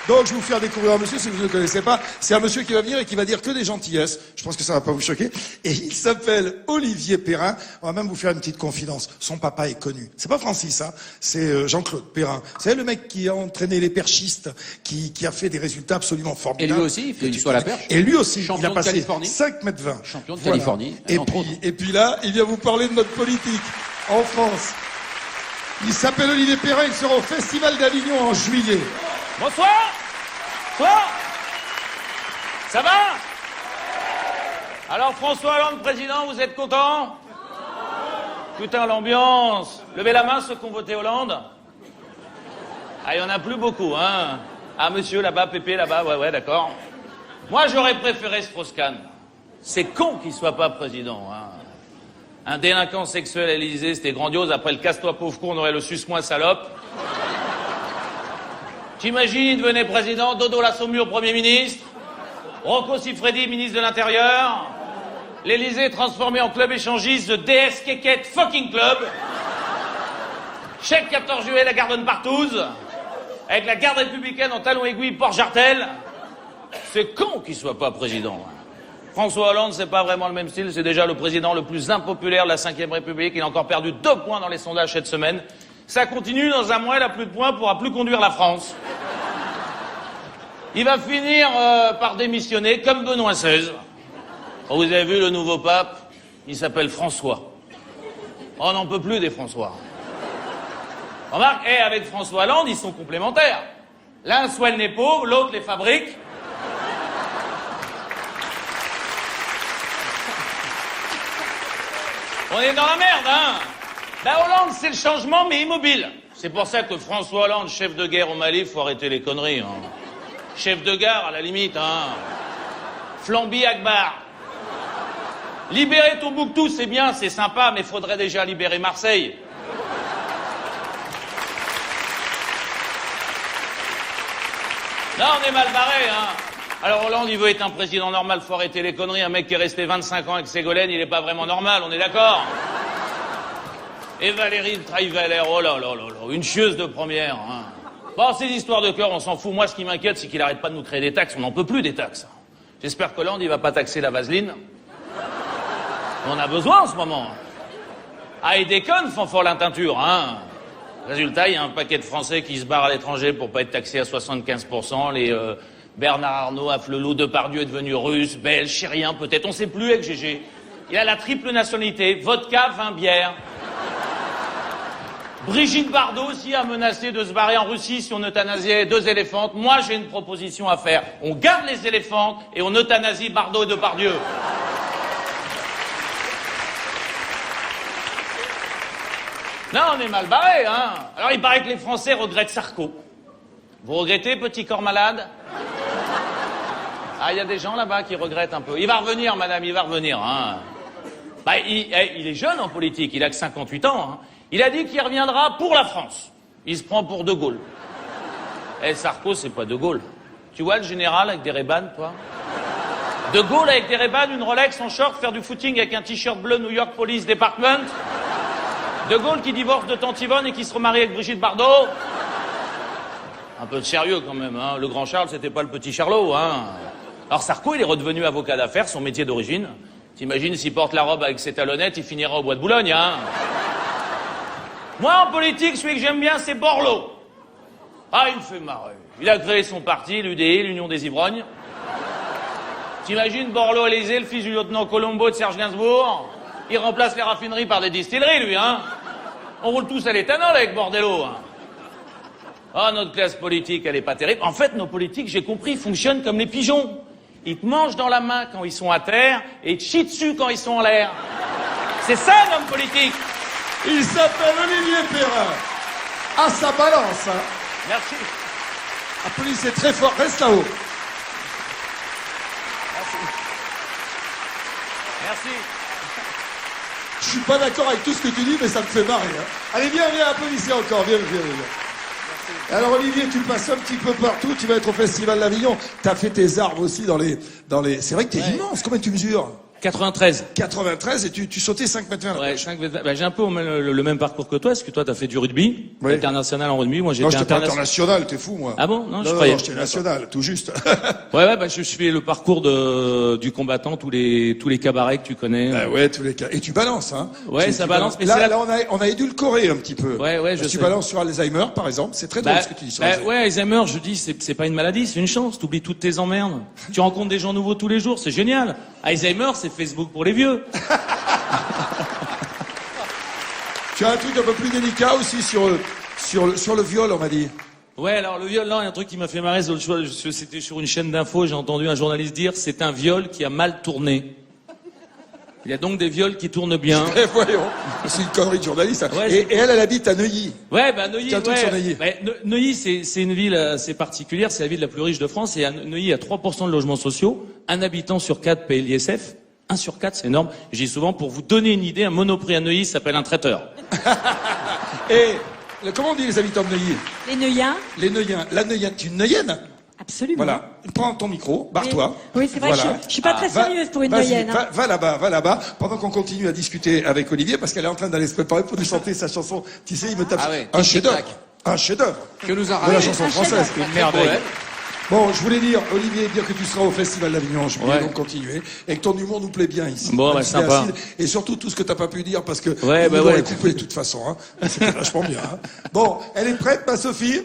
Donc, je vais vous faire découvrir un monsieur, si vous ne le connaissez pas. C'est un monsieur qui va venir et qui va dire que des gentillesses. Je pense que ça va pas vous choquer. Et il s'appelle Olivier Perrin. On va même vous faire une petite confidence. Son papa est connu. C'est pas Francis, hein. C'est Jean-Claude Perrin. Vous savez, le mec qui a entraîné les perchistes, qui a fait des résultats absolument formidables. Et lui aussi, il fait du saut à la perche. Et lui aussi, champion il a passé de Californie. 5,20 m. Champion de Californie. Et puis là, il vient vous parler de notre politique en France. Il s'appelle Olivier Perrin, il sera au Festival d'Avignon en juillet. Bonsoir. Bonsoir. Ça va? Alors François Hollande, président, vous êtes content? Putain, l'ambiance. Levez la main ceux qui ont voté Hollande. Ah, il y en a plus beaucoup, hein. Ah, monsieur, là-bas, Pépé, là-bas, ouais, d'accord. Moi, j'aurais préféré Strauss-Kahn. C'est con qu'il soit pas président, hein. Un délinquant sexuel à l'Élysée, c'était grandiose. Après le casse-toi pauvre con, on aurait le suce-moi salope. T'imagines, il devenait président, Dodo la Saumur Premier ministre, Rocco Siffredi ministre de l'Intérieur, l'Élysée transformé en club échangiste de DS Keket fucking club, chèque 14 juillet la Garden Partouze, avec la garde républicaine en talons aiguilles Port-Jartel. C'est con qu'il soit pas président. François Hollande, c'est pas vraiment le même style, c'est déjà le président le plus impopulaire de la Ve République, il a encore perdu 2 points dans les sondages cette semaine. Ça continue, dans un mois, il a plus de points, pourra plus conduire la France. Il va finir par démissionner, comme Benoît XVI. Oh, vous avez vu le nouveau pape? Il s'appelle François. On n'en peut plus des François. Remarque, avec François Hollande, ils sont complémentaires. L'un soigne les pauvres, l'autre les fabrique. On est dans la merde, hein. La Hollande, c'est le changement, mais immobile. C'est pour ça que François Hollande, chef de guerre au Mali, faut arrêter les conneries, hein. Chef de gare, à la limite, hein. Flamby Akbar. Libérer Tombouctou, c'est bien, c'est sympa, mais faudrait déjà libérer Marseille. Là, on est mal barré, hein. Alors Hollande, il veut être un président normal, faut arrêter les conneries. Un mec qui est resté 25 ans avec Ségolène, il est pas vraiment normal, on est d'accord? Et Valérie Trierweiler, oh là là là là, une chieuse de première, hein. Bon, ces histoires de cœur, on s'en fout. Moi, ce qui m'inquiète, c'est qu'il arrête pas de nous créer des taxes. On n'en peut plus des taxes. J'espère qu'Hollande, il va pas taxer la vaseline. On en a besoin en ce moment. Ah, et déconne, fanfort teinture, hein. Résultat, il y a un paquet de Français qui se barrent à l'étranger pour pas être taxés à 75%. Les Bernard Arnault, Afflelou, Depardieu est devenu russe, belge, chérien peut-être, on sait plus avec GG. Il a la triple nationalité, vodka, vin, bière. Brigitte Bardot aussi a menacé de se barrer en Russie si on euthanasiait 2 éléphantes. Moi, j'ai une proposition à faire. On garde les éléphants et on euthanasie Bardot et Depardieu. Là, on est mal barré, hein. Alors, il paraît que les Français regrettent Sarko. Vous regrettez, petit corps malade? Ah, il y a des gens là-bas qui regrettent un peu. Il va revenir, madame, il va revenir, hein. Bah, il est jeune en politique, il a que 58 ans, hein. Il a dit qu'il reviendra pour la France. Il se prend pour De Gaulle. Sarko, c'est pas De Gaulle. Tu vois le général avec des Ray-Ban, toi? De Gaulle avec des Ray-Ban, une Rolex en short, faire du footing avec un t-shirt bleu New York Police Department. De Gaulle qui divorce de Tante Yvonne et qui se remarie avec Brigitte Bardot. Un peu de sérieux quand même, hein. Le grand Charles, c'était pas le petit Charlot, hein. Alors Sarko, il est redevenu avocat d'affaires, son métier d'origine. T'imagines s'il porte la robe avec ses talonnettes, il finira au bois de Boulogne, hein. Moi, en politique, celui que j'aime bien, c'est Borloo. Ah, il me fait marrer. Il a créé son parti, l'UDI, l'Union des Ivrognes. T'imagines Borloo à l'Élysée, le fils du lieutenant Colombo de Serge Gainsbourg? Il remplace les raffineries par des distilleries, lui, hein. On roule tous à l'éthanol avec Bordello, hein. Ah, notre classe politique, elle est pas terrible. En fait, nos politiques, j'ai compris, ils fonctionnent comme les pigeons. Ils te mangent dans la main quand ils sont à terre et ils te chient dessus quand ils sont en l'air. C'est ça, un homme politique. Il s'appelle Olivier Perrin. À sa balance, hein. Merci. Applaudissez très fort, reste là-haut. Merci. Merci. Je suis pas d'accord avec tout ce que tu dis, mais ça me fait marrer, hein. Allez, viens, applaudissez encore, viens. Alors Olivier, tu passes un petit peu partout, tu vas être au Festival d'Avignon. T'as fait tes armes aussi dans les... C'est vrai que t'es immense, combien tu mesures? 93. 93 et tu sautais 5 mètres 20. Ouais, j'ai un peu le même parcours que toi, parce que toi, t'as fait du rugby, Oui. international en rugby. Moi, Non, j'étais j'étais pas international, t'es fou, moi. Ah bon? Non, je Non, croyais. non, j'étais national, tout juste. Ouais, bah, je fais le parcours du combattant, tous les cabarets que tu connais. Ah ouais, tous les cas. Et tu balances, hein. Ouais, ça balance, mais là, c'est là, on a édulcoré un petit peu. Ouais, Parce je que tu sais. balances sur Alzheimer, par exemple. C'est très drôle ce que tu dis sur Alzheimer. Ouais, Alzheimer, je dis, c'est pas une maladie, c'est une chance. T'oublies toutes tes emmerdes. Tu rencontres des gens nouveaux tous les jours, c'est génial. Alzheimer, c'est Facebook pour les vieux. Tu as un truc un peu plus délicat aussi sur le viol, on m'a dit. Ouais, alors le viol, là, il y a un truc qui m'a fait marrer, c'était sur une chaîne d'infos, j'ai entendu un journaliste dire, c'est un viol qui a mal tourné. Il y a donc des viols qui tournent bien. Eh, voyons, c'est une connerie de journaliste. Hein. Ouais, et elle habite à Neuilly. Ouais, bah Neuilly, Tiens, un truc sur Neuilly. Ouais, Neuilly, c'est une ville assez particulière, c'est la ville la plus riche de France, et à Neuilly, il y a 3% de logements sociaux, un habitant sur 4 paye l'ISF, 1 sur 4, c'est énorme. Je dis souvent, pour vous donner une idée, un Monoprix à Neuilly s'appelle un traiteur. Et comment on dit les habitants de Neuilly? Les Neuillens. Les Neuillens. La Neuillen, tu es une Neuillenne? Absolument. Voilà. Prends ton micro, barre-toi. Oui, c'est vrai, Voilà. je suis pas très sérieuse pour une Vas-y, Neuillenne. Hein. Va là-bas, pendant qu'on continue à discuter avec Olivier, parce qu'elle est en train d'aller se préparer pour nous chanter sa chanson. Tu sais, il me tape Ah ouais, un tic et chef-d'œuvre. tac. Un chef-d'œuvre Que nous a de la ramené. chanson un française. chef-d'œuvre. Une merveille. Bon, je voulais dire, Olivier, dire que tu seras au Festival d'Avignon, je voulais Ouais. donc continuer, et que ton humour nous plaît bien ici. Bon, Même bah, si c'est sympa. acide, et surtout tout ce que t'as pas pu dire, parce que Ouais, ils bah vont ouais. les couper de toute façon. Hein. C'était vachement bien. Hein. Bon, elle est prête, ma Sophie?